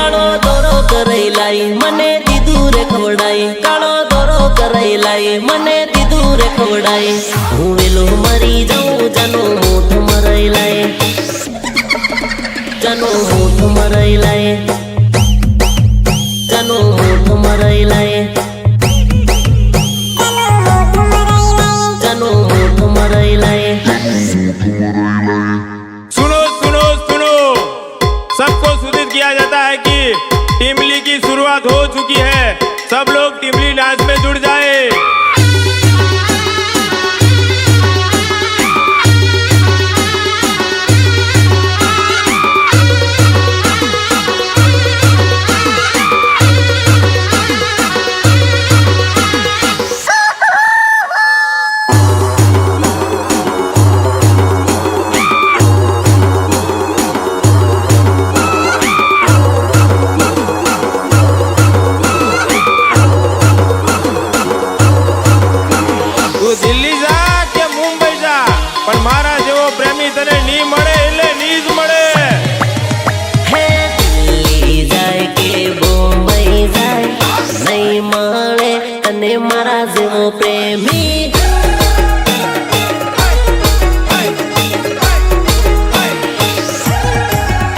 કાળો દોરો કરાઈ લાઈ મને દીધું રે ખવડાઈ કાળો દોરો કરાઈ લાઈ મને દીધું રે ખવડાઈ હું વેલો મરી જાઉં જાનો મોઢ મરાઈ લાય જાનો મોઢ મરાઈ લાય જાનો મોઢ મરાઈ લાય જાનો મોઢ મરાઈ લાય सुनो सुनो सुनो सबको सूचित किया जाता है कि टिमली की शुरुआत हो चुकी है सब लोग टिमली नाच में जुड़ जाए દિલ્હી જા કે મુંબઈ જા પણ મારા જેવો પ્રેમી તને ની મળે એટલે ની જ મળે હે દિલ્હી જાય કે મુંબઈ જાય નહીં મળે તને મારા જેવો પ્રેમી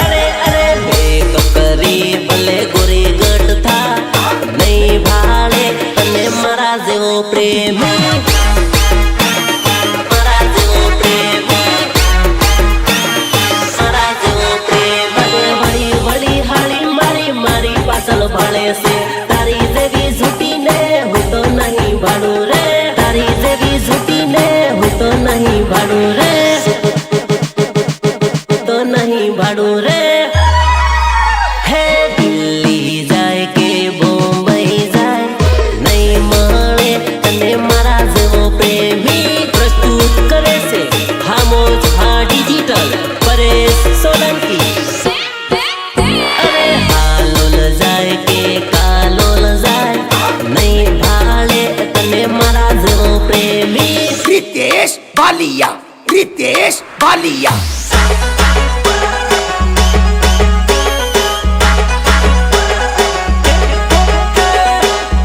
અરે અરે મેકઅપ કરી ભલે ગોરી ગઢ થા નહીં ભાળે તને મારા જેવો પ્રેમી તારી જેવી ઝૂટી ને હું તો નહીં ભાડું રે તારી જેવી ઝૂટી ને હું તો નહીં ભાડું રે તો નહીં ભાડું રે હે દિલ્હી જાય કે બોમ્બઈ જાય નહીં મળે તને મારા જેવો પ્રેમી પ્રસ્તુત કરે છે ખામોજ હા digital Paresh Solanki Ritesh Balia.